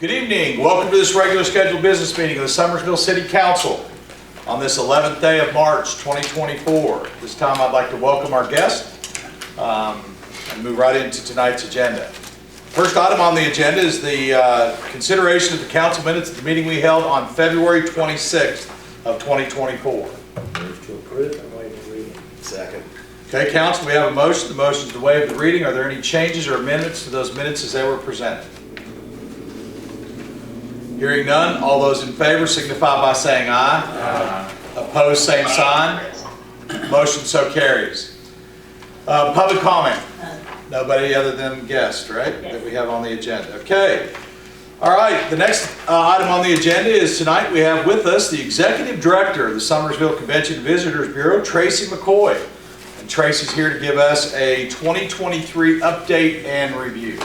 Good evening. Welcome to this regular scheduled business meeting of the Summersville City Council on this 11th day of March 2024. This time I'd like to welcome our guest and move right into tonight's agenda. First item on the agenda is the consideration of the council minutes of the meeting we held on February 26th of 2024. Move to approve and waive the reading. Second. Okay, council, we have a motion. The motion is to waive the reading. Are there any changes or amendments to those minutes as they were presented? Hearing none, all those in favor signify by saying aye. Aye. Opposed, same sign. Motion so carries. Public comment? Nobody other than guests, right? Yes. That we have on the agenda. Okay. All right, the next item on the agenda is tonight we have with us the Executive Director of the Summersville Convention and Visitors Bureau, Tracy McCoy. And Tracy's here to give us a 2023 update and review.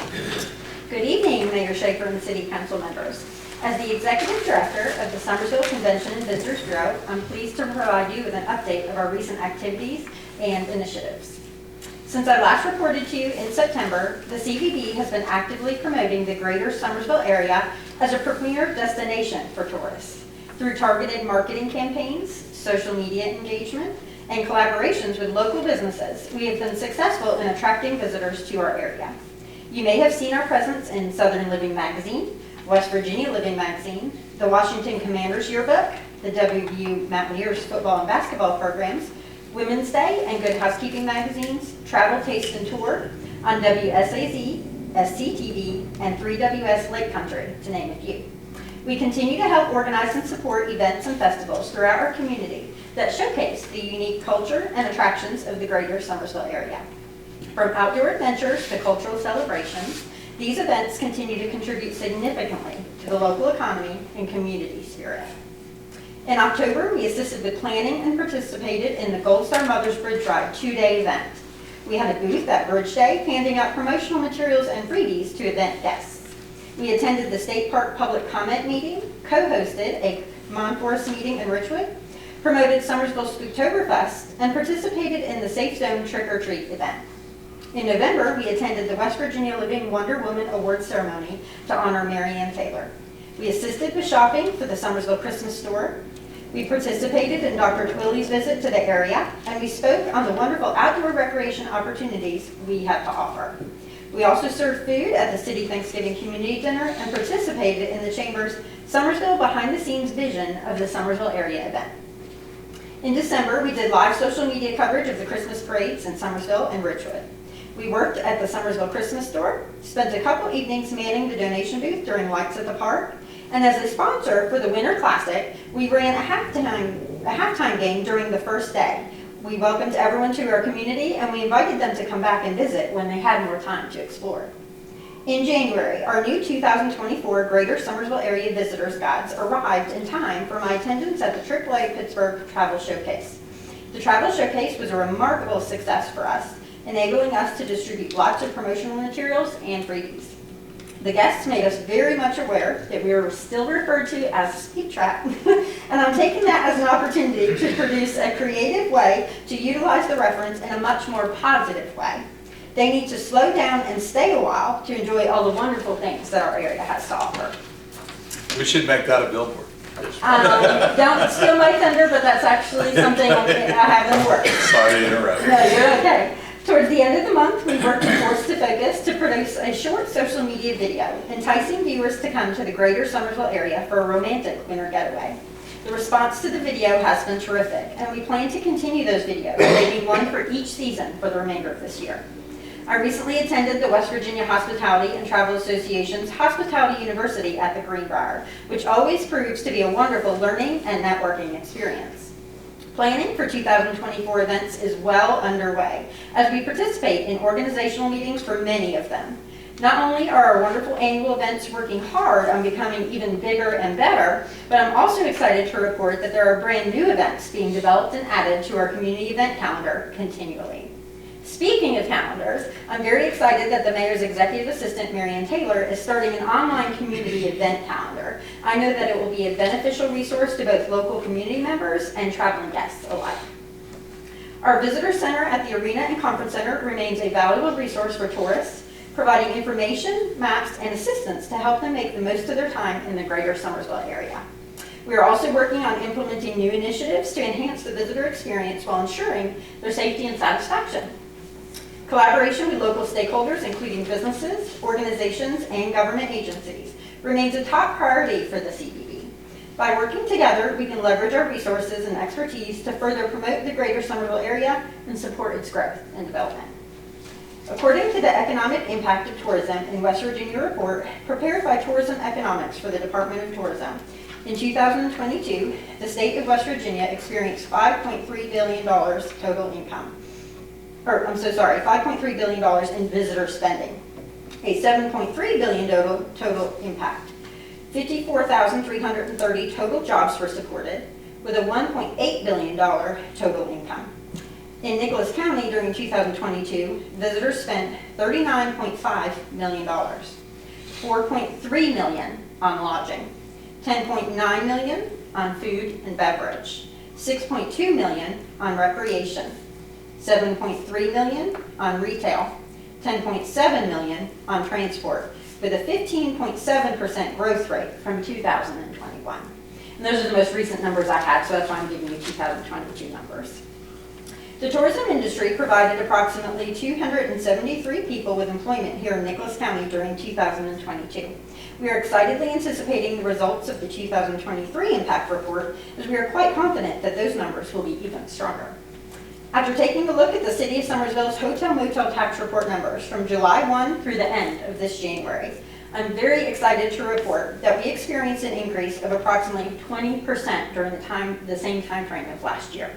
Good evening, Mayor Schaefer and City Council members. As the Executive Director of the Summersville Convention and Visitors Bureau, I'm pleased to provide you with an update of our recent activities and initiatives. Since I last reported to you in September, the CVB has been actively promoting the greater Summersville area as a premier destination for tourists. Through targeted marketing campaigns, social media engagement, and collaborations with local businesses, we have been successful in attracting visitors to our area. You may have seen our presence in Southern Living Magazine, West Virginia Living Magazine, the Washington Commanders Yearbook, the WVU Mountaineers football and basketball programs, Women's Day and Good Housekeeping magazines, Travel, Taste, and Tour, on WSAZ, SCTV, and 3WS Lake Country, to name a few. We continue to help organize and support events and festivals throughout our community that showcase the unique culture and attractions of the greater Summersville area. From outdoor adventures to cultural celebrations, these events continue to contribute significantly to the local economy and community spirit. In October, we assisted with planning and participated in the Gold Star Mothers Bridge Ride 2-day event. We had a booth at Bridge Day handing out promotional materials and freebies to event guests. We attended the State Park Public Comment Meeting, co-hosted a Monforest meeting in Richwood, promoted Summersville Spooktoberfest, and participated in the Safe Zone Trick or Treat event. In November, we attended the West Virginia Living Wonder Woman Award Ceremony to honor Mary Ann Taylor. We assisted with shopping for the Summersville Christmas store. We participated in Dr. Twilley's visit to the area, and we spoke on the wonderful outdoor recreation opportunities we have to offer. We also served food at the City Thanksgiving Community Dinner and participated in the Chamber's Summersville Behind the Scenes Vision of the Summersville area event. In December, we did live social media coverage of the Christmas parades in Summersville and Richwood. We worked at the Summersville Christmas store, spent a couple evenings manning the donation booth during Lights at the Park, and as a sponsor for the Winter Classic, we ran a halftime game during the first day. We welcomed everyone to our community, and we invited them to come back and visit when they had more time to explore. In January, our new 2024 Greater Summersville Area Visitors Guides arrived in time for my attendance at the AAA Pittsburgh Travel Showcase. The Travel Showcase was a remarkable success for us, enabling us to distribute lots of promotional materials and freebies. The guests made us very much aware that we were still referred to as Speed Trap, and I'm taking that as an opportunity to produce a creative way to utilize the reference in a much more positive way. They need to slow down and stay a while to enjoy all the wonderful things that our area has to offer. We should make that a billboard. Don't steal my thunder, but that's actually something I have in the works. Sorry to interrupt. No, you're okay. Towards the end of the month, we worked with Force to Focus to produce a short social media video, enticing viewers to come to the greater Summersville area for a romantic winter getaway. The response to the video has been terrific, and we plan to continue those videos, maybe one for each season for the remainder of this year. I recently attended the West Virginia Hospitality and Travel Association's Hospitality University at the Greenbrier, which always proves to be a wonderful learning and networking experience. Planning for 2024 events is well underway as we participate in organizational meetings for many of them. Not only are our wonderful annual events working hard on becoming even bigger and better, but I'm also excited to report that there are brand new events being developed and added to our community event calendar continually. Speaking of calendars, I'm very excited that the Mayor's Executive Assistant, Mary Ann Taylor, is starting an online community event calendar. I know that it will be a beneficial resource to both local community members and traveling guests alike. Our visitor center at the Arena and Conference Center remains a valuable resource for tourists, providing information, maps, and assistance to help them make the most of their time in the greater Summersville area. We are also working on implementing new initiatives to enhance the visitor experience while ensuring their safety and satisfaction. Collaboration with local stakeholders, including businesses, organizations, and government agencies, remains a top priority for the CVB. By working together, we can leverage our resources and expertise to further promote the greater Summerville area and support its growth and development. According to the Economic Impact of Tourism in West Virginia report prepared by Tourism Economics for the Department of Tourism, in 2022, the state of West Virginia experienced $5.3 billion total income. $5.3 billion in visitor spending, a $7.3 billion total impact. 54,330 total jobs were supported, with a $1.8 billion total income. In Nicholas County during 2022, visitors spent $39.5 million, $4.3 million on lodging, $10.9 million on food and beverage, $6.2 million on recreation, $7.3 million on retail, $10.7 million on transport, with a 15.7% growth rate from 2021. And those are the most recent numbers I had, so that's why I'm giving you 2022 numbers. The tourism industry provided approximately 273 people with employment here in Nicholas County during 2022. We are excitedly anticipating the results of the 2023 impact report, as we are quite confident that those numbers will be even stronger. After taking a look at the City of Summersville's hotel motel tax report numbers from July 1 through the end of this January, I'm very excited to report that we experienced an increase of approximately 20% during the same time frame of last year.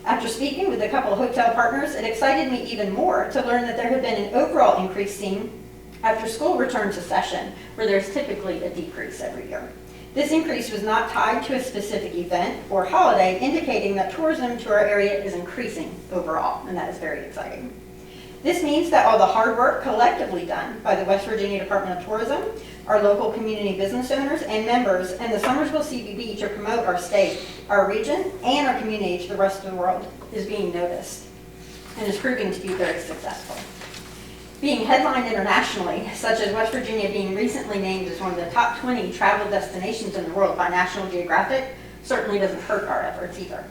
After speaking with a couple of hotel partners, it excited me even more to learn that there had been an overall increase seen after school returned to session, where there's typically a decrease every year. This increase was not tied to a specific event or holiday, indicating that tourism to our area is increasing overall, and that is very exciting. This means that all the hard work collectively done by the West Virginia Department of Tourism, our local community business owners and members, and the Summersville CVB to promote our state, our region, and our community to the rest of the world is being noticed and is proving to be very successful. Being headlined internationally, such as West Virginia being recently named as one of the top 20 travel destinations in the world by National Geographic, certainly doesn't hurt our efforts either.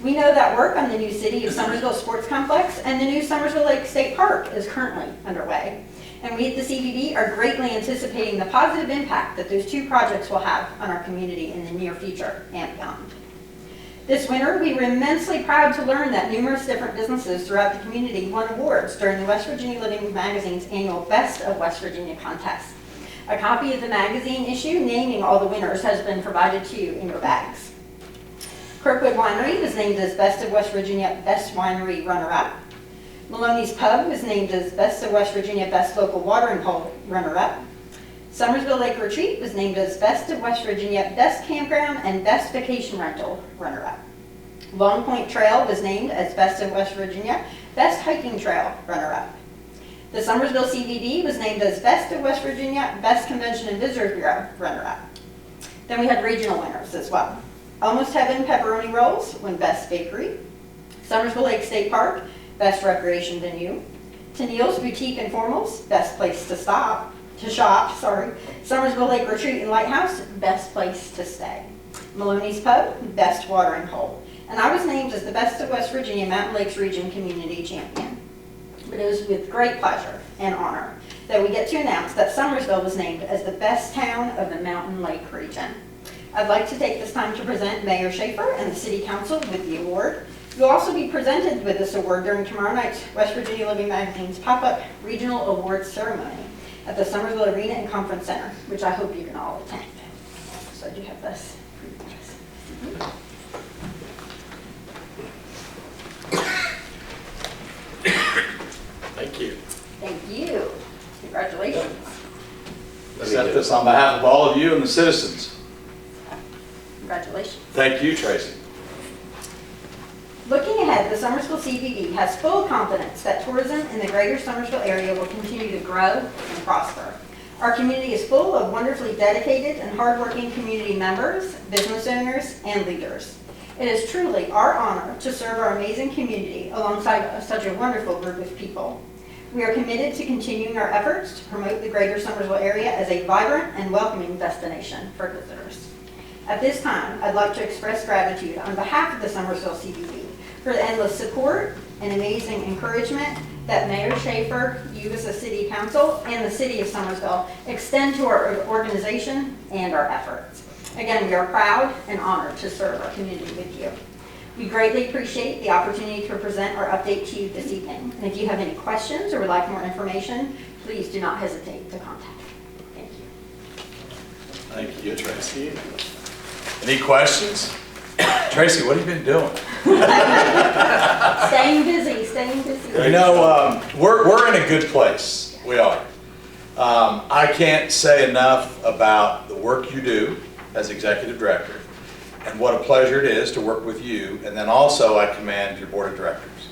We know that work on the new City of Summersville Sports Complex and the new Summersville Lake State Park is currently underway. And we at the CVB are greatly anticipating the positive impact that those two projects will have on our community in the near future and beyond. This winter, we were immensely proud to learn that numerous different businesses throughout the community won awards during the West Virginia Living Magazine's annual Best of West Virginia contest. A copy of the magazine issue naming all the winners has been provided to you in your bags. Kirkwood Winery was named as Best of West Virginia Best Winery Runner-Up. Maloney's Pub was named as Best of West Virginia Best Local Watering Hole Runner-Up. Summersville Lake Retreat was named as Best of West Virginia Best Campground and Best Vacation Rental Runner-Up. Long Point Trail was named as Best of West Virginia Best Hiking Trail Runner-Up. The Summersville CVB was named as Best of West Virginia Best Convention and Visitors Bureau Runner-Up. Then we had regional winners as well. Almost Heaven Pepperoni Rolls won Best Bakery. Summersville Lake State Park, Best Recreation Venue. Tennille's Boutique Informals, Best Place to Shop. Summersville Lake Retreat and Lighthouse, Best Place to Stay. Maloney's Pub, Best Watering Hole. And I was named as the Best of West Virginia Mountain Lakes Region Community Champion. But it was with great pleasure and honor that we get to announce that Summersville was named as the best town of the Mountain Lake region. I'd like to take this time to present Mayor Schaefer and the City Council with the award. You'll also be presented with this award during tomorrow night's West Virginia Living Magazine's pop-up regional awards ceremony at the Summersville Arena and Conference Center, which I hope you can all attend. So I do have this. Thank you. Thank you. Congratulations. Accept this on behalf of all of you and the citizens. Congratulations. Thank you, Tracy. Looking ahead, the Summersville CVB has full confidence that tourism in the greater Summersville area will continue to grow and prosper. Our community is full of wonderfully dedicated and hardworking community members, business owners, and leaders. It is truly our honor to serve our amazing community alongside such a wonderful group of people. We are committed to continuing our efforts to promote the greater Summersville area as a vibrant and welcoming destination for visitors. At this time, I'd like to express gratitude on behalf of the Summersville CBD for the endless support and amazing encouragement that Mayor Schaefer, you as a city council, and the city of Summersville extend to our organization and our efforts. Again, we are proud and honored to serve our community with you. We greatly appreciate the opportunity to present our update to you this evening. And if you have any questions or would like more information, please do not hesitate to contact me. Thank you. Thank you, Tracy. Any questions? Tracy, what have you been doing? Staying busy, staying busy. You know, we're in a good place. We are. I can't say enough about the work you do as executive director and what a pleasure it is to work with you. And then also I commend your board of directors.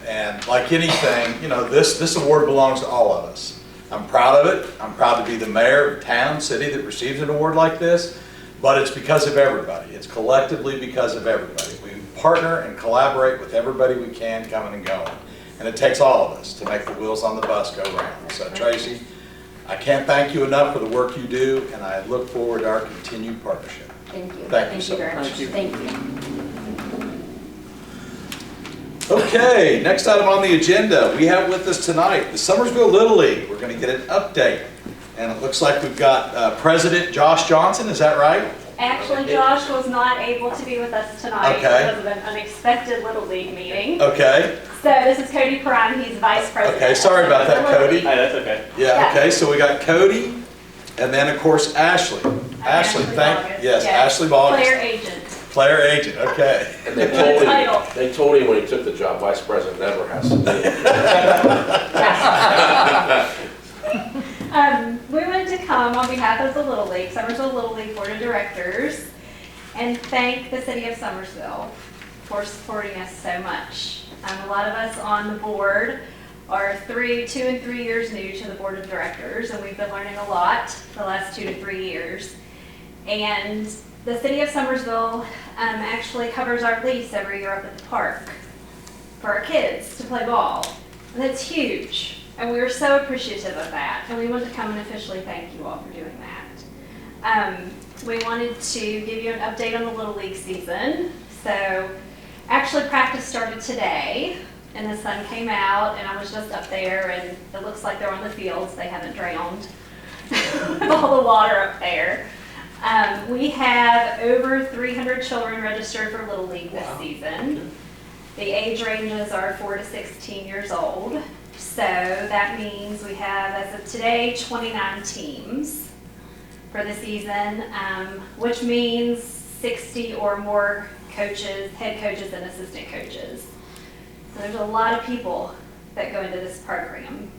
And like anything, you know, this award belongs to all of us. I'm proud of it. I'm proud to be the mayor of a town, city that receives an award like this. But it's because of everybody. It's collectively because of everybody. We partner and collaborate with everybody we can coming and going. And it takes all of us to make the wheels on the bus go round. So Tracy, I can't thank you enough for the work you do, and I look forward to our continued partnership. Thank you. Thank you so very much. much. Thank you. Okay, next item on the agenda, we have with us tonight the Summersville Little League. We're going to get an update. And it looks like we've got President Josh Johnson, is that right? Actually, Josh was not able to be with us tonight Okay. because of an unexpected Little League meeting. Okay, So this is Cody Perrine, he's vice president. okay, sorry about that, of the Little Cody. League. Hi, that's okay. Yeah, Yeah. okay, so we got Cody, and then of course Ashley. Ashley, Bogus. yes, Ashley Player Bogus. agent. Player agent, okay. And they Good title. told him when he took the job, vice president never has to do it. We wanted to come on behalf of the Little League, Summersville Little League Board of Directors, and thank the city of Summersville for supporting us so much. A lot of us on the board are 2 and 3 years new to the board of directors, and we've been learning a lot the last 2 to 3 years. And the city of Summersville actually covers our lease every year up at the park for our kids to play ball. And that's huge. And we are so appreciative of that. And we want to come and officially thank you all for doing that. We wanted to give you an update on the Little League season. So actually practice started today and the sun came out and I was just up there and it looks like they're on the fields. They haven't drowned all the water up there. We have over 300 children registered for Little League this season. The age ranges are 4 to 16 years old. So that means we have, as of today, 29 teams for the season, which means 60 or more coaches, head coaches and assistant coaches. So there's a lot of people that go into this program.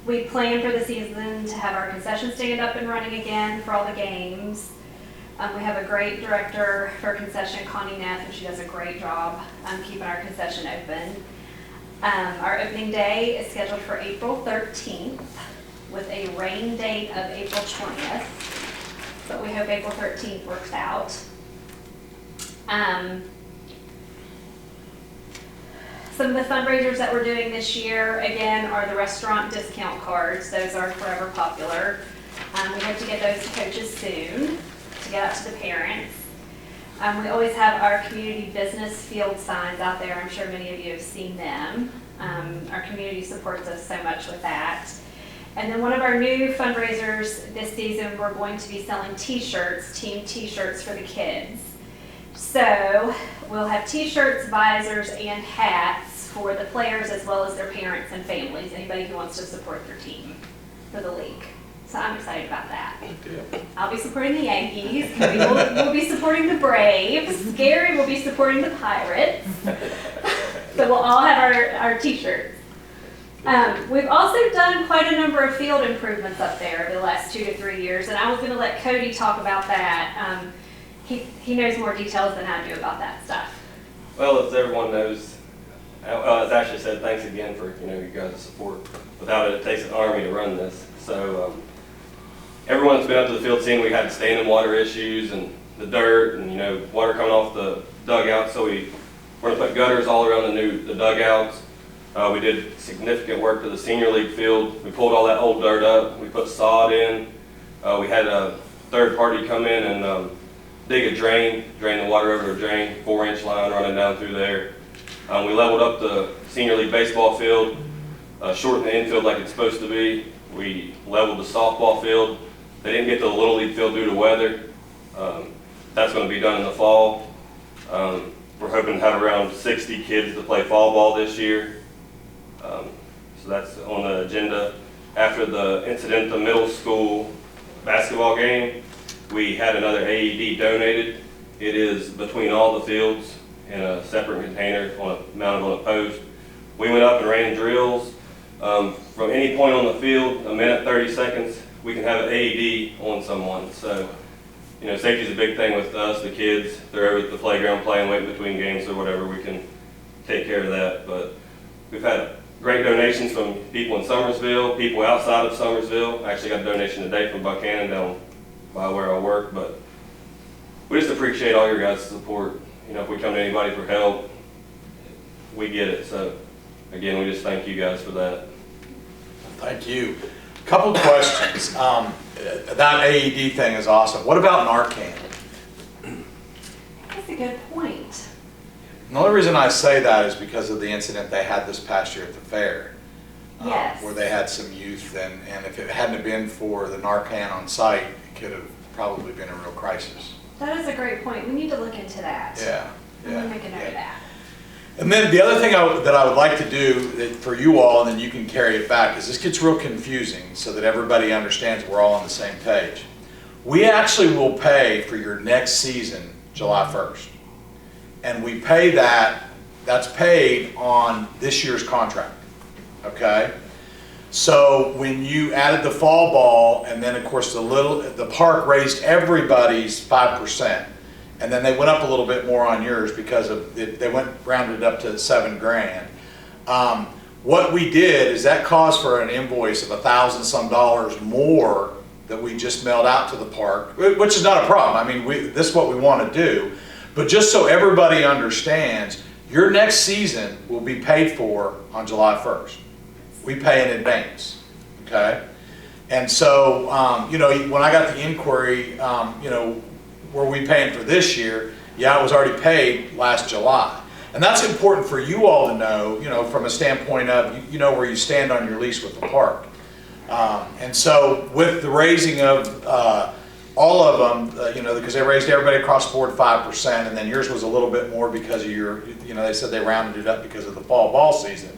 We plan for the season to have our concession stand up and running again for all the games. We have a great director for concession, Connie Neff, and she does a great job keeping our concession open. Our opening day is scheduled for April 13th with a rain date of April 20th, but we hope April 13th works out. Some of the fundraisers that we're doing this year, again, are the restaurant discount cards. Those are forever popular. We hope to get those to coaches soon to get out to the parents. We always have our community business field signs out there. I'm sure many of you have seen them. Our community supports us so much with that. And then one of our new fundraisers this season, we're going to be selling t-shirts, team t-shirts for the kids. So we'll have t-shirts, visors, and hats for the players as well as their parents and families, anybody who wants to support their team for the league. So I'm excited about that. I'll be supporting the Yankees. We'll be supporting the Braves. Gary will be supporting the Pirates. So we'll all have our t-shirts. We've also done quite a number of field improvements up there over the last 2 to 3 years, and I was going to let Cody talk about that. He knows more details than I do about that stuff. Well, as everyone knows, as Ashley said, thanks again for you guys' support. Without it, it takes an army to run this. So everyone that's been up to the field seeing we had standing water issues and the dirt and water coming off the dugouts. So we're going to put gutters all around the dugouts. We did significant work to the senior league field. We pulled all that old dirt up. We put sod in. We had a third party come in and dig a drain the water over a drain, 4-inch line running down through there. We leveled up the senior league baseball field, shortened the infield like it's supposed to be. We leveled the softball field. They didn't get to the little league field due to weather. That's going to be done in the fall. We're hoping to have around 60 kids to play fall ball this year. So that's on the agenda. After the incident at the middle school basketball game, we had another AED donated. It is between all the fields in a separate container mounted on a post. We went up and ran drills. From any point on the field, a minute, 30 seconds, we can have an AED on someone. So, you know, safety is a big thing with us, the kids. They're over at the playground playing, waiting between games or whatever. We can take care of that. But we've had great donations from people in Summersville, people outside of Summersville. I actually got a donation today from Buchanan down by where I work. But we just appreciate all your guys' support. You know, if we come to anybody for help, we get it. So, again, we just thank you guys for that. Thank you. Couple questions. That AED thing is awesome. What about Narcan? That's a good point. The only reason I say that is because of the incident they had this past year at the fair. Yes. Where they had some youth, and if it hadn't been for the Narcan on site, it could have probably been a real crisis. That is a great point. We need to look into that. Yeah. I'm gonna make a note of that. And then the other thing that I would like to do for you all, and then you can carry it back, is this gets real confusing so that everybody understands we're all on the same page. We actually will pay for your next season July 1st. And we pay that's paid on this year's contract, okay? So when you added the fall ball, and then of course the park raised everybody's 5%. And then they went up a little bit more on yours because they went rounded up to $7 grand. What we did is that caused for an invoice of $1,000 some more that we just mailed out to the park, which is not a problem. I mean, this is what we want to do. But just so everybody understands, your next season will be paid for on July 1st. We pay in advance, okay? And so, you know, when I got the inquiry, you know, were we paying for this year? Yeah, it was already paid last July. And that's important for you all to know, you know, from a standpoint of, you know where you stand on your lease with the park. And so with the raising of all of them, you know, because they raised everybody across the board 5%, and then yours was a little bit more because of your, you know, they said they rounded it up because of the fall ball season.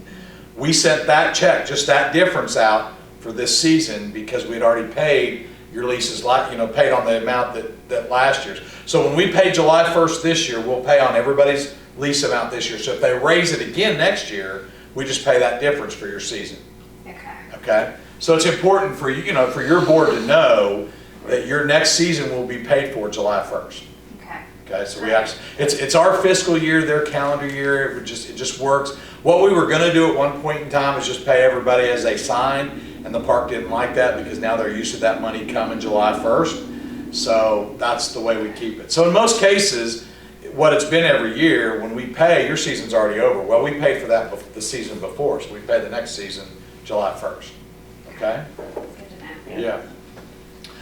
We sent that check, just that difference out for this season because we had already paid your leases, you know, paid on the amount that last year's. So when we pay July 1st this year, we'll pay on everybody's lease amount this year. So if they raise it again next year, we just pay that difference for your season. Okay. Okay? So it's important for you, you know, for your board to know that your next season will be paid for July 1st. Okay. Okay, so we actually, it's our fiscal year, their calendar year, it just works. What we were gonna do at one point in time is just pay everybody as they signed, and the park didn't like that because now they're used to that money coming July 1st. So that's the way we keep it. So in most cases, what it's been every year, when we pay, your season's already over. Well, we paid for that the season before, so we pay the next season July 1st. Okay? That's good to know. Yeah.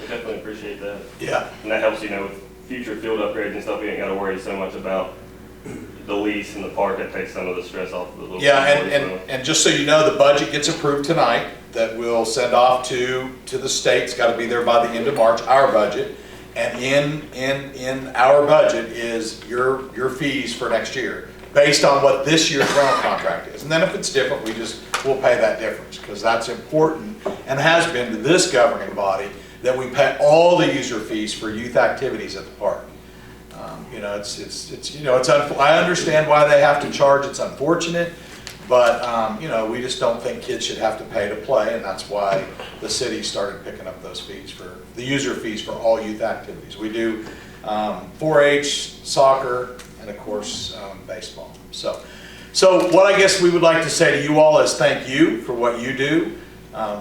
We definitely appreciate that. Yeah. And that helps, you know, with future field upgrades and stuff. We ain't got to worry so much about the lease and the park. That takes some of the stress off of the little. Yeah, boys, and just so you know, the budget gets approved tonight that we'll send off to the state. It's got to be there by the end of March, our budget. And in our budget is your fees for next year based on what this year's rental contract is. And then if it's different, we'll pay that difference because that's important and has been to this governing body that we pay all the user fees for youth activities at the park. You know, I understand why they have to charge. It's unfortunate, but you know, we just don't think kids should have to pay to play, and that's why the city started picking up those fees for the user fees for all youth activities. We do 4-H, soccer, and of course baseball. So what I guess we would like to say to you all is thank you for what you do.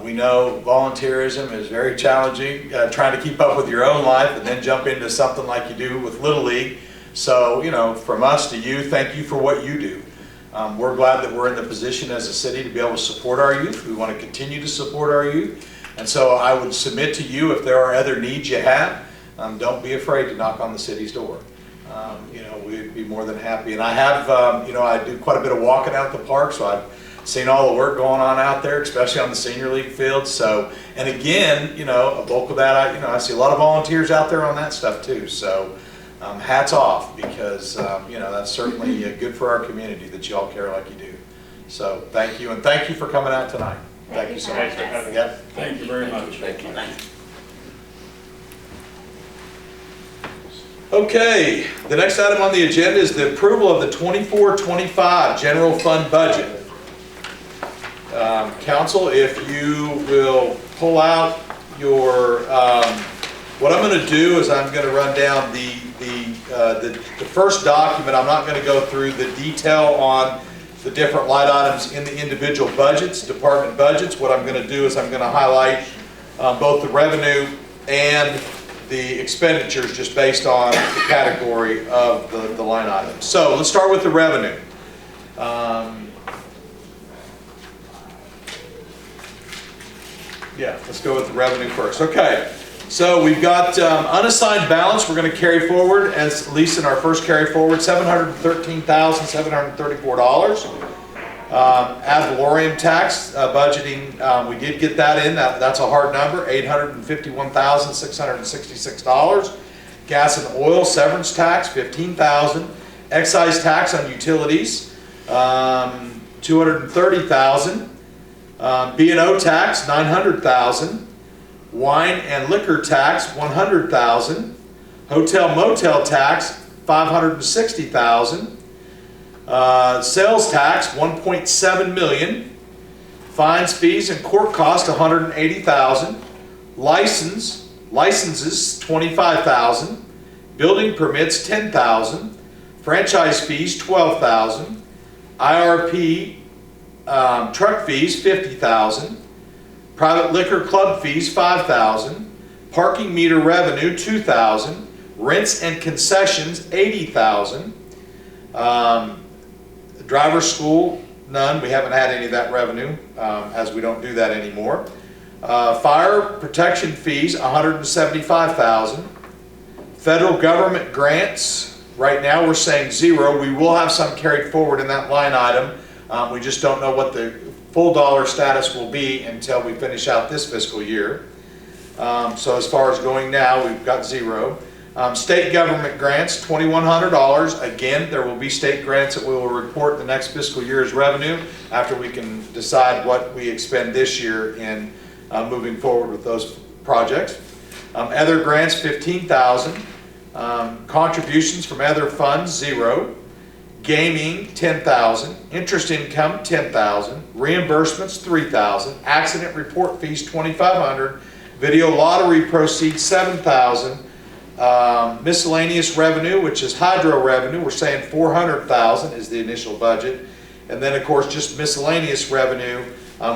We know volunteerism is very challenging, trying to keep up with your own life and then jump into something like you do with Little League. So, you know, from us to you, thank you for what you do. We're glad that we're in the position as a city to be able to support our youth. We want to continue to support our youth. And so I would submit to you, if there are other needs you have, don't be afraid to knock on the city's door. We'd be more than happy. And I have, I do quite a bit of walking out the park, so I've seen all the work going on out there, especially on the senior league field. So, and again, a bulk of that, I see a lot of volunteers out there on that stuff too. So, hats off, because that's certainly good for our community that you all care like you do. So, thank you, and thank you for coming out tonight. Thank you so much. for having us. Yep. Thank you very much. Thank you. Okay, the next item on the agenda is the approval of the 24-25 general fund budget. Council, if you will pull out your, what I'm going to do is I'm going to run down the first document. I'm not going to go through the detail on the different line items in the individual budgets, department budgets. What I'm going to do is I'm going to highlight both the revenue and the expenditures just based on the category of the line items. So let's start with the revenue. Let's go with the revenue first. Okay, so we've got unassigned balance. We're going to carry forward, as at least in our first carry forward, $713,734. Ad valorem tax budgeting, we did get that in. That's a hard number, $851,666. Gas and oil severance tax, $15,000. Excise tax on utilities, $230,000. B&O tax, $900,000. Wine and liquor tax, $100,000. Hotel motel tax, $560,000. Sales tax, $1.7 million. Fines, fees, and court cost, $180,000. Licenses, $25,000. Building permits, $10,000. Franchise fees, $12,000. IRP truck fees, $50,000. Private liquor club fees, $5,000. Parking meter revenue, $2,000. Rents and concessions, $80,000. Driver's school, none. We haven't had any of that revenue, as we don't do that anymore. Fire protection fees, $175,000. Federal government grants, right now we're saying zero. We will have some carried forward in that line item. We just don't know what the full dollar status will be until we finish out this fiscal year. So as far as going now, we've got zero. State government grants, $2,100. Again, there will be state grants that we will report the next fiscal year as revenue after we can decide what we expend this year in moving forward with those projects. Other grants, $15,000. Contributions from other funds, zero. Gaming, $10,000. Interest income, $10,000. Reimbursements, $3,000. Accident report fees, $2,500. Video lottery proceeds, $7,000. Miscellaneous revenue, which is hydro revenue, we're saying $400,000 is the initial budget. And then, of course, just miscellaneous revenue.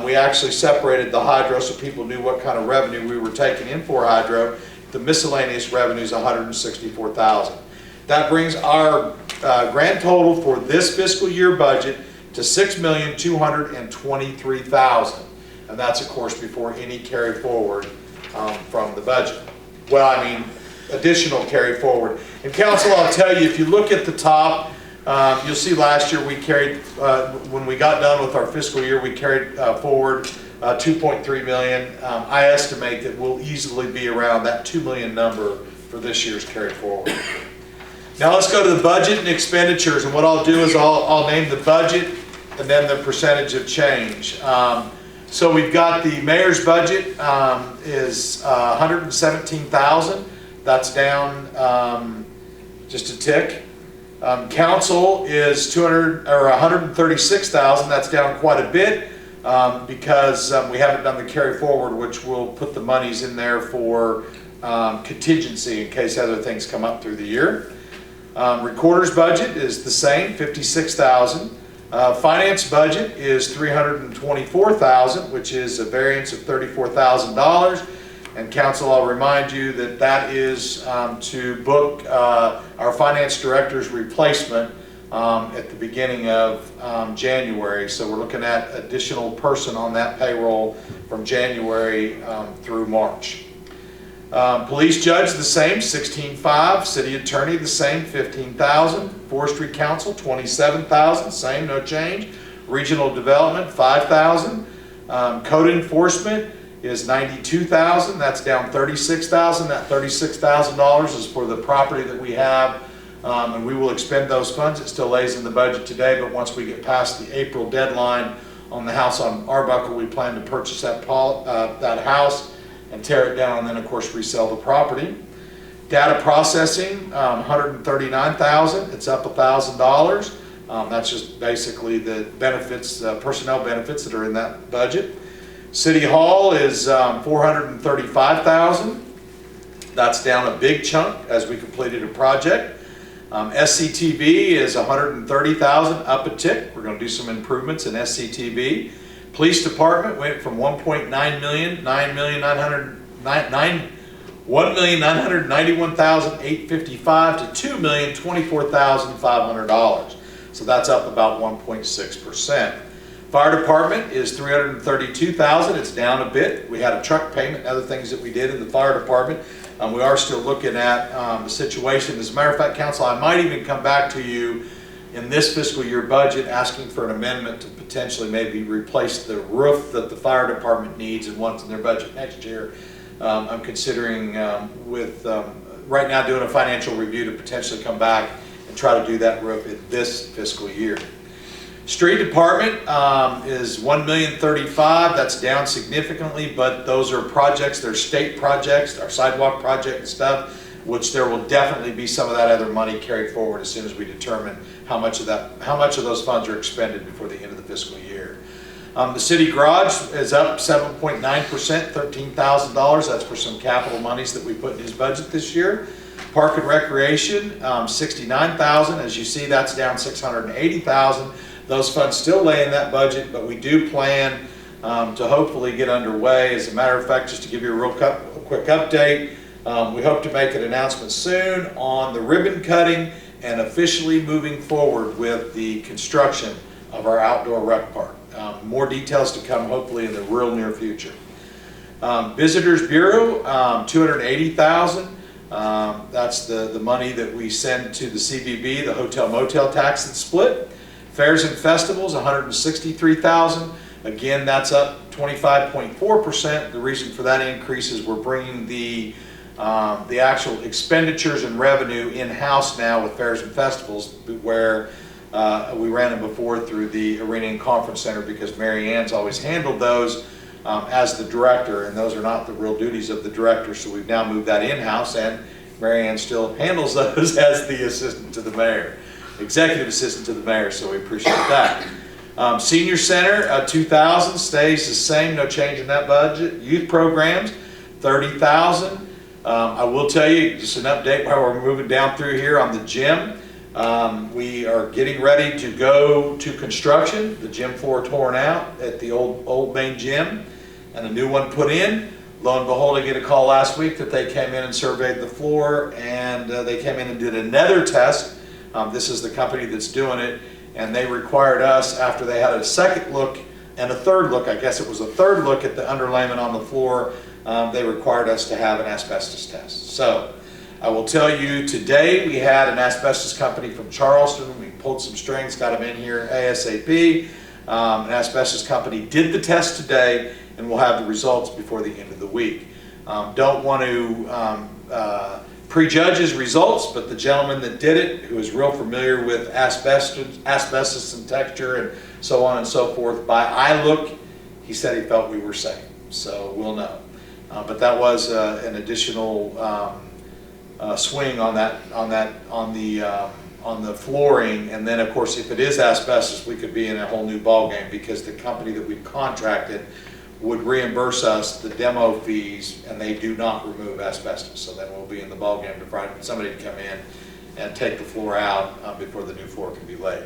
We actually separated the hydro so people knew what kind of revenue we were taking in for hydro. The miscellaneous revenue is $164,000. That brings our grand total for this fiscal year budget to $6,223,000. And that's, of course, before any carry forward from the budget. Well, I mean, additional carry forward. And council, I'll tell you, if you look at the top, you'll see last year we carried, when we got done with our fiscal year, we carried forward $2.3 million. I estimate that we'll easily be around that $2 million number for this year's carry forward. Now let's go to the budget and expenditures, and what I'll do is I'll name the budget and then the percentage of change. So we've got the mayor's budget is $117,000. That's down just a tick. Council is $136,000. That's down quite a bit because we haven't done the carry forward, which will put the monies in there for contingency in case other things come up through the year. Recorder's budget is the same, $56,000. Finance budget is $324,000, which is a variance of $34,000. And council, I'll remind you that that is to book our finance director's replacement at the beginning of January. So we're looking at additional person on that payroll from January through March. Police judge the same, 16.5. City attorney the same, 15,000. Forestry council, 27,000, same, no change. Regional development, 5,000. Code enforcement is 92,000. That's down 36,000. That $36,000 is for the property that we have, and we will expend those funds. It still lays in the budget today, but once we get past the April deadline on the house on Arbuckle, we plan to purchase that house and tear it down, and then of course resell the property. Data processing, 139,000. It's up $1,000. That's just basically the benefits, personnel benefits that are in that budget. City Hall is 435,000. That's down a big chunk as we completed a project. SCTV is 130,000, up a tick. We're going to do some improvements in SCTV. Police Department went from 1,991,855 to $2,024,500. So that's up about 1.6%. Fire Department is 332,000. It's down a bit. We had a truck payment and other things that we did in the Fire Department. We are still looking at the situation. As a matter of fact, Council, I might even come back to you in this fiscal year budget asking for an amendment to potentially maybe replace the roof that the Fire Department needs and wants in their budget next year. I'm considering right now doing a financial review to potentially come back and try to do that roof in this fiscal year. Street Department is $1,035,000. That's down significantly, but those are projects, they're state projects, our sidewalk project and stuff, which there will definitely be some of that other money carried forward as soon as we determine how much of those funds are expended before the end of the fiscal year. The city garage is up 7.9%, $13,000. That's for some capital monies that we put in his budget this year. Park and Recreation, $69,000. As you see, that's down $680,000. Those funds still lay in that budget, but we do plan to hopefully get underway. As a matter of fact, just to give you a real quick update, we hope to make an announcement soon on the ribbon cutting and officially moving forward with the construction of our outdoor rec park. More details to come hopefully in the real near future. Visitors Bureau, $280,000. That's the money that we send to the CVB, the hotel motel tax that's split. Fairs and festivals, $163,000. Again, that's up 25.4%. The reason for that increase is we're bringing the actual expenditures and revenue in-house now with fairs and festivals, where we ran them before through the Arena and Conference Center because Mary Ann's always handled those as the director, and those are not the real duties of the director, so we've now moved that in-house, and Mary Ann still handles those as the assistant to the mayor, executive assistant to the mayor, so we appreciate that. Senior Center, $2,000, stays the same, no change in that budget. Youth programs, $30,000. I will tell you, just an update while we're moving down through here on the gym. We are getting ready to go to construction. The gym floor torn out at the old main gym and a new one put in. Lo and behold, I get a call last week that they came in and surveyed the floor, and they came in and did another test. This is the company that's doing it, and they required us, after they had a second look and a third look, I guess it was a third look at the underlayment on the floor, they required us to have an asbestos test. So I will tell you, today we had an asbestos company from Charleston. We pulled some strings, got them in here ASAP. An asbestos company did the test today, and we'll have the results before the end of the week. Don't want to prejudge his results, but the gentleman that did it, who is real familiar with asbestos and texture and so on and so forth, by eye look, he said he felt we were safe. So we'll know. But that was an additional swing on the flooring, and then of course if it is asbestos, we could be in a whole new ballgame because the company that we contracted would reimburse us the demo fees, and they do not remove asbestos. So then we'll be in the ballgame to find somebody to come in and take the floor out before the new floor can be laid.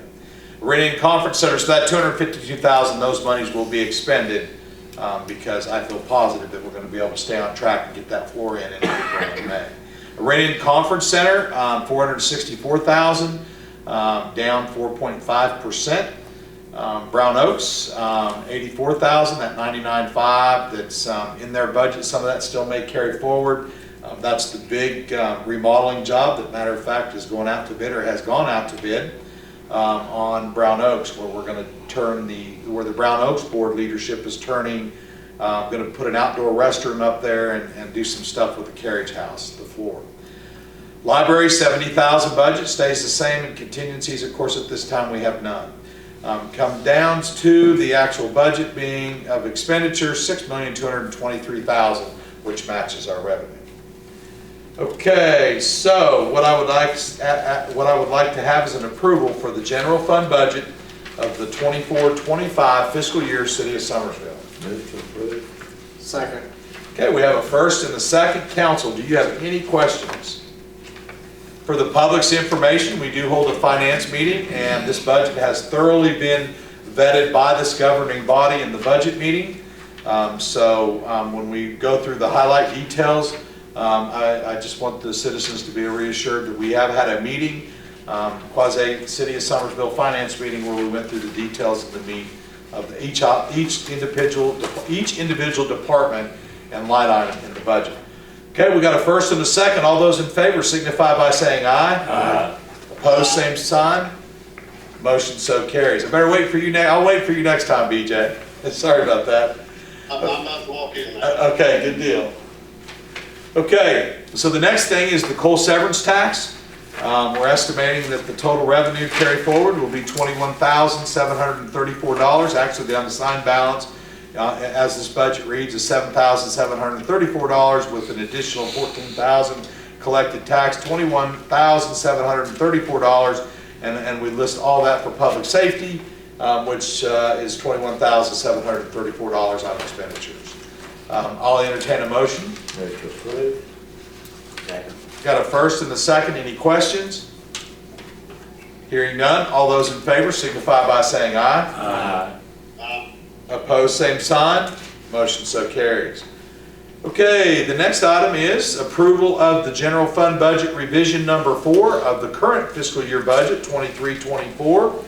Arena and Conference Center, so that $252,000, those monies will be expended because I feel positive that we're going to be able to stay on track and get that floor in April and May. Arena and Conference Center, $464,000. down 4.5%. Brown Oaks, 84,000, that 99.5 that's in their budget. Some of that still may carry forward. That's the big remodeling job that, matter of fact, is going out to bid or has gone out to bid on Brown Oaks, where we're going to turn where the Brown Oaks board leadership is turning, going to put an outdoor restroom up there and do some stuff with the carriage house, the floor. Library, 70,000 budget, stays the same, and contingencies, of course, at this time we have none. Come down to the actual budget being of expenditure, $6,223,000, which matches our revenue. Okay, so what I would like to have is an approval for the general fund budget of the 24-25 fiscal year, City of Summersville. Move to approve. Second. Okay, we have a first and a second. Council, do you have any questions? For the public's information, we do hold a finance meeting, and this budget has thoroughly been vetted by this governing body in the budget meeting. When we go through the highlight details, I just want the citizens to be reassured that we have had a meeting, quasi City of Summersville finance meeting, where we went through the details of the meat of each individual department and line item in the budget. Okay, we got a first and a second. All those in favor signify by saying aye. Aye. Opposed, same sign. Motion so carries. I better wait for you I'll wait for you next time, BJ. Sorry about that. I'm not walking. Okay, good deal. Okay, so the next thing is the coal severance tax. We're estimating that the total revenue carry forward will be $21,734. Actually, the unassigned balance, as this budget reads, is $7,734 with an additional $14,000 collected tax, $21,734, and we list all that for public safety, which is $21,734 on expenditures. I'll entertain a motion. Move to approve. Second. Got a first and a second. Any questions? Hearing none. All those in favor signify by saying aye. Aye. Opposed, same sign. Motion so carries. Okay, the next item is approval of the general fund budget revision number 4 of the current fiscal year budget, 23-24.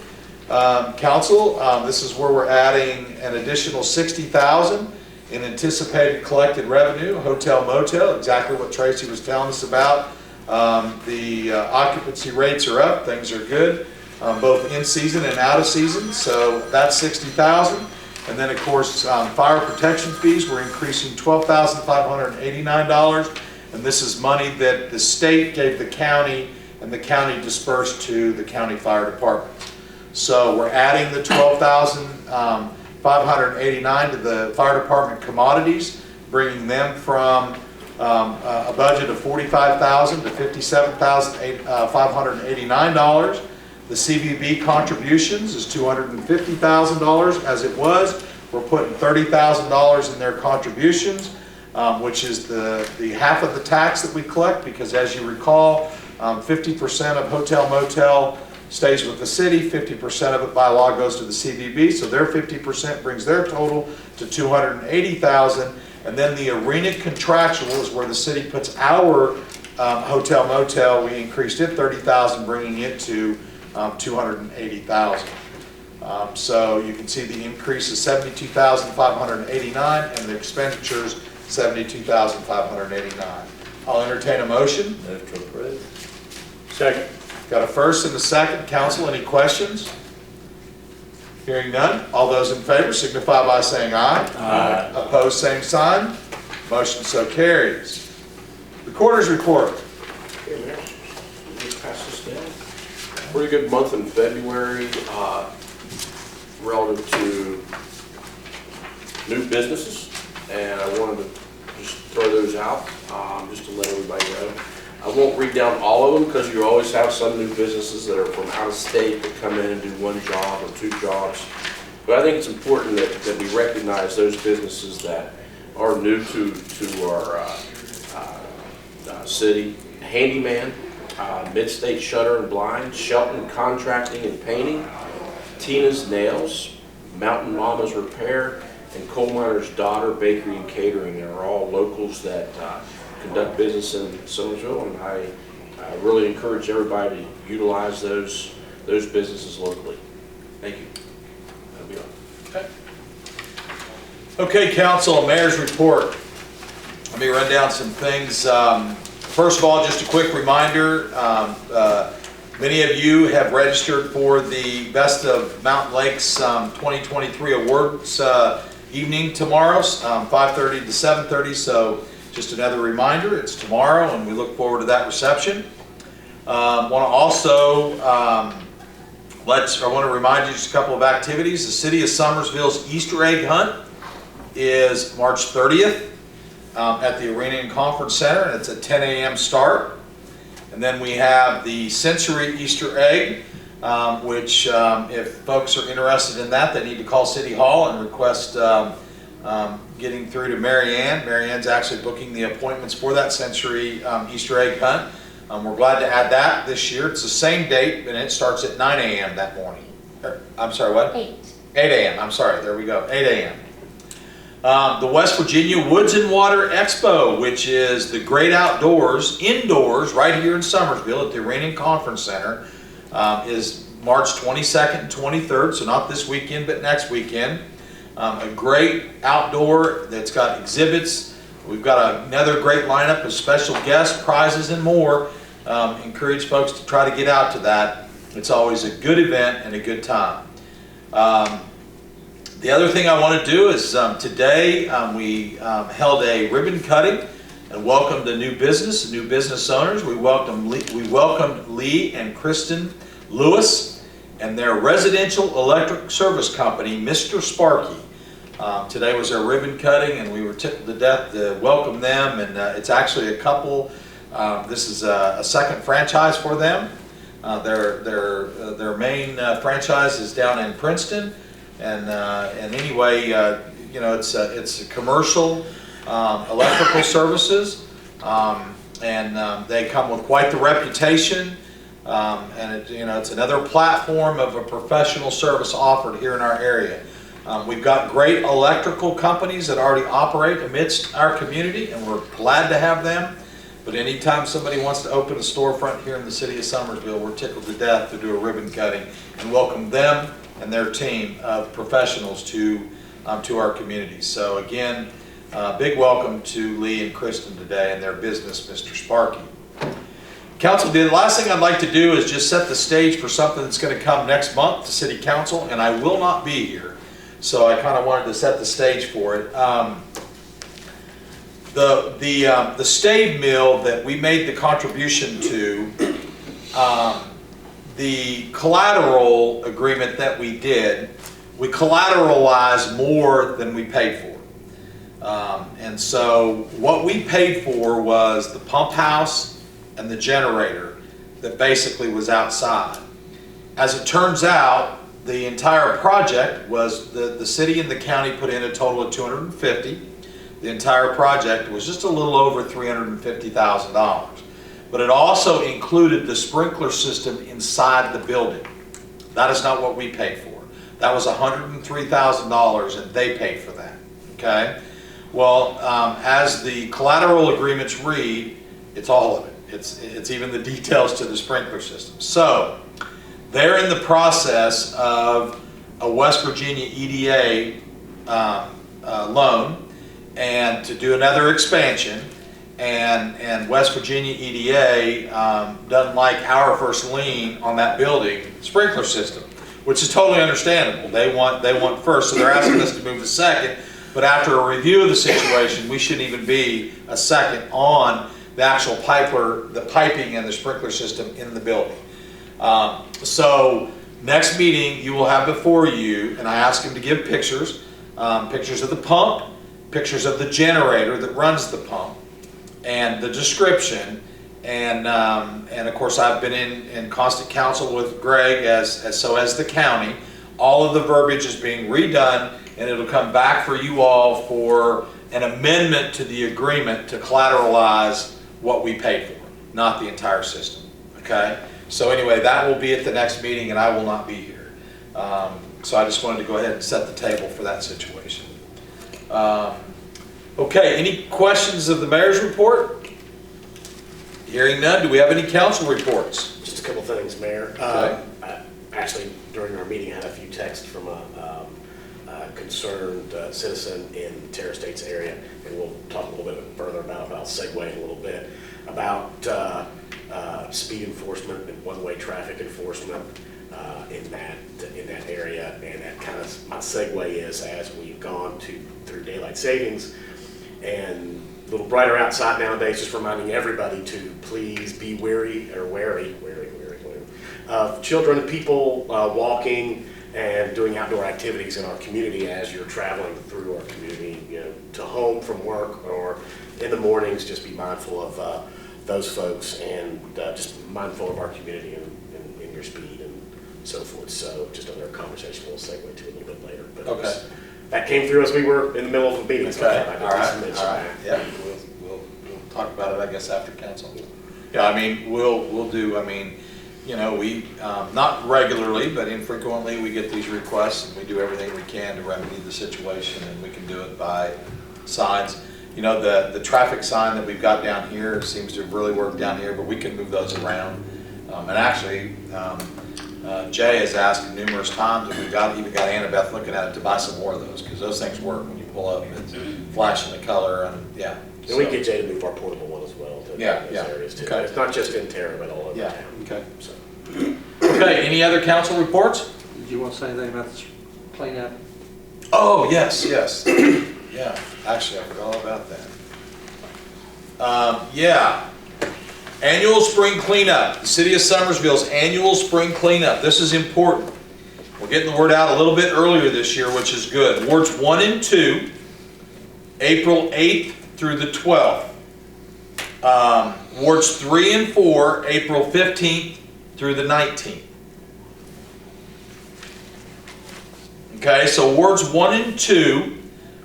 Council, this is where we're adding an additional $60,000 in anticipated collected revenue, hotel motel, exactly what Tracy was telling us about. The occupancy rates are up, things are good, both in season and out of season, so that's $60,000. And then, of course, fire protection fees, we're increasing $12,589, and this is money that the state gave the county, and the county dispersed to the county fire department. So we're adding the $12,589 to the fire department commodities, bringing them from a budget of $45,000 to $57,589. The CVB contributions is $250,000 as it was. We're putting $30,000 in their contributions, which is the half of the tax that we collect, because as you recall, 50% of hotel motel stays with the city, 50% of it by law goes to the CVB, so their 50% brings their total to $280,000. And then the arena contractual is where the city puts our hotel motel. We increased it $30,000, bringing it to $280,000. So you can see the increase is $72,589 and the expenditures $72,589. I'll entertain a motion. Move to approve. Second. Got a first and a second. Council, any questions? Hearing none. All those in favor signify by saying aye. Aye. Opposed, same sign. Motion so carries. Recorder's report. Here, Mayor. Just pass this down. Pretty good month in February relative to new businesses, and I wanted to just throw those out just to let everybody know. I won't read down all of them because you always have some new businesses that are from out of state that come in and do one job or two jobs. But I think it's important that we recognize those businesses that are new to our city. Handyman, Mid-State Shutter and Blind, Shelton Contracting and Painting, Tina's Nails, Mountain Mama's Repair, and Coal Miner's Daughter Bakery and Catering. They're all locals that conduct business in Summersville, and I really encourage everybody to utilize those those businesses locally. Thank you. That'll be all. Okay. Okay, council, mayor's report. Let me run down some things. First of all, just a quick reminder, many of you have registered for the Best of Mountain Lakes 2023 awards evening tomorrow, 5:30 to 7:30. So just another reminder, it's tomorrow, and we look forward to that reception. Want to also I want to remind you just a couple of activities. The City of Summersville's Easter egg hunt is March 30th at the Arena and Conference Center, and it's a 10 a.m. start. And then we have the Sensory Easter egg, which if folks are interested in that, they need to call City Hall and request getting through to Mary Ann. Mary Ann's actually booking the appointments for that Sensory Easter egg hunt. We're glad to add that this year. It's the same date, and it starts at 9 a.m. that morning. I'm sorry, what? 8 a.m. I'm sorry, there we go, 8 a.m. The West Virginia Woods and Water Expo, which is the great outdoors, indoors, right here in Summersville at the Arena and Conference Center, is March 22nd and 23rd, so not this weekend, but next weekend. A great outdoor that's got exhibits. We've got another great lineup of special guests, prizes, and more. Encourage folks to try to get out to that. It's always a good event and a good time. The other thing I want to do is today we held a ribbon cutting and welcomed a new business owners. We welcomed Lee and Kristen Lewis and their residential electric service company, Mr. Sparky. Today was our ribbon cutting, and we were tickled to death to welcome them. And it's actually a couple. This is a second franchise for them. Their main franchise is down in Princeton. And anyway, you know, it's a commercial electrical services, and they come with quite the reputation. And it's another platform of a professional service offered here in our area. We've got great electrical companies that already operate amidst our community, and we're glad to have them. But anytime somebody wants to open a storefront here in the city of Summersville, we're tickled to death to do a ribbon cutting and welcome them and their team of professionals to our community. So again, big welcome to Lee and Kristen today and their business, Mr. Sparky. Council, the last thing I'd like to do is just set the stage for something that's going to come next month to City Council, and I will not be here. So I kind of wanted to set the stage for it. The stave mill that we made the contribution to, the collateral agreement that we did, we collateralized more than we paid for. And so what we paid for was the pump house and the generator that basically was outside. As it turns out, the entire project was, the city and the county put in a total of $250,000. The entire project was just a little over $350,000. But it also included the sprinkler system inside the building. That is not what we paid for. That was $103,000, and they paid for that. Okay? Well, as the collateral agreements read, it's all of it. It's even the details to the sprinkler system. So they're in the process of a West Virginia EDA loan and to do another expansion. And West Virginia EDA doesn't like our first lien on that building sprinkler system, which is totally understandable. They want first, so they're asking us to move to second. But after a review of the situation, we shouldn't even be a second on the actual the piping and the sprinkler system in the building. So next meeting you will have before you, and I asked him to give pictures, pictures of the pump, pictures of the generator that runs the pump, and the description, and of course I've been in constant counsel with Greg as the county. All of the verbiage is being redone, and it'll come back for you all for an amendment to the agreement to collateralize what we paid for, not the entire system. Okay? So anyway, that will be at the next meeting, and I will not be here. So I just wanted to go ahead and set the table for that situation. Okay, any questions of the mayor's report? Hearing none, do we have any council reports? Just a couple things, Mayor. Okay. actually, during our meeting, I had a few texts from a concerned citizen in the Terra States area, and we'll talk a little bit further about, I'll segue a little bit, about speed enforcement and one-way traffic enforcement in that area. And that kind of, my segue is, as we've gone through daylight savings and a little brighter outside nowadays, just reminding everybody to please be wary of children and people walking and doing outdoor activities in our community as you're traveling through our community, to home from work or in the mornings. Just be mindful of those folks, and just mindful of our community and your speed and so forth. So just another conversation we'll segue to a little bit later. But Okay. That came through as we were in the middle of a meeting. So Okay, I all just right, mentioned all right, that. yeah, we'll talk about it, I guess, after council. Yeah, I mean, we'll do, I mean, we, not regularly, but infrequently, we get these requests, and we do everything we can to remedy the situation, and we can do it by signs. The traffic sign that we've got down here seems to really work down here, but we can move those around. And actually, Jay has asked numerous times, and we've even got Annabeth looking at it, to buy some more of those, because those things work when you pull up, and it's flashing the color, and yeah. And we can get Jay to move our portable one as well to those areas too. Okay. It's not just in Terra, but all over Yeah, town. okay. So. Okay, any other council reports? Did you want to say anything about this cleanup? Oh, yes. Yeah, actually, I forgot all about that. Yeah, annual spring cleanup, the City of Summersville's annual spring cleanup. This is important. We're getting the word out a little bit earlier this year, which is good. Wards 1 and 2, April 8th through the 12th. Wards 3 and 4, April 15th through the 19th. Okay, so wards 1 and 2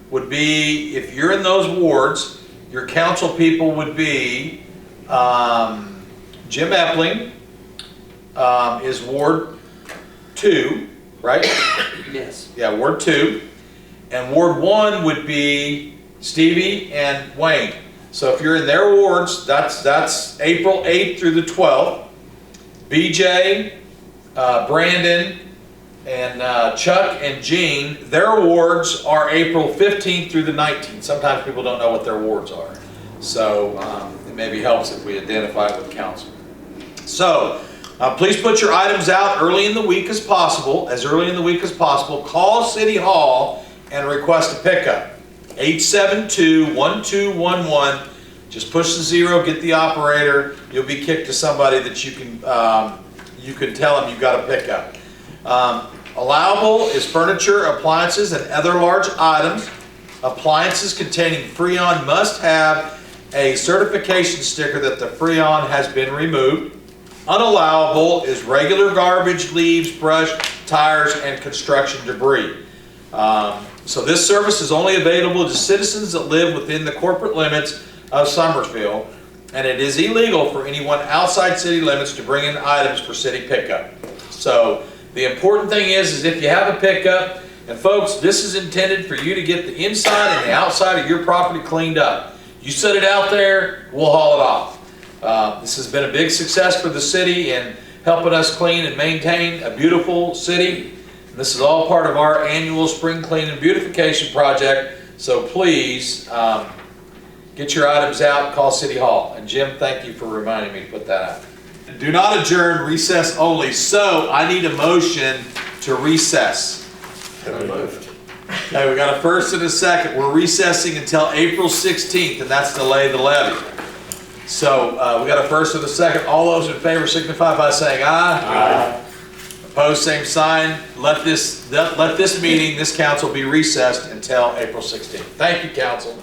would be, if you're in those wards, your council people would be Jim Epling is Ward 2, right? Yes. Yeah, Ward 2. And Ward 1 would be Stevie and Wayne. So if you're in their wards, that's April 8th through the 12th. BJ, Brandon, and Chuck and Jean, their wards are April 15th through the 19th. Sometimes people don't know what their wards are. So it maybe helps if we identify it with council. So please put your items out early in the week as possible, Call City Hall and request a pickup. 872-1211. Just push the 0, get the operator. You'll be kicked to somebody that you can tell them you've got a pickup. Allowable is furniture, appliances, and other large items. Appliances containing Freon must have a certification sticker that the Freon has been removed. Unallowable is regular garbage, leaves, brush, tires, and construction debris. So this service is only available to citizens that live within the corporate limits of Summersville, and it is illegal for anyone outside city limits to bring in items for city pickup. So the important thing is if you have a pickup, and folks, this is intended for you to get the inside and the outside of your property cleaned up. You set it out there, we'll haul it off. This has been a big success for the city in helping us clean and maintain a beautiful city. This is all part of our annual spring clean and beautification project. So please get your items out, call City Hall. And Jim, thank you for reminding me to put that out. Do not adjourn, recess only. So I need a motion to recess. Okay, we got a first and a second. We're recessing until April 16th, and that's delay the levy. So we got a first and a second. All those in favor signify by saying aye. Aye. Opposed, same sign. Let this meeting, this council be recessed until April 16th. Thank you, council.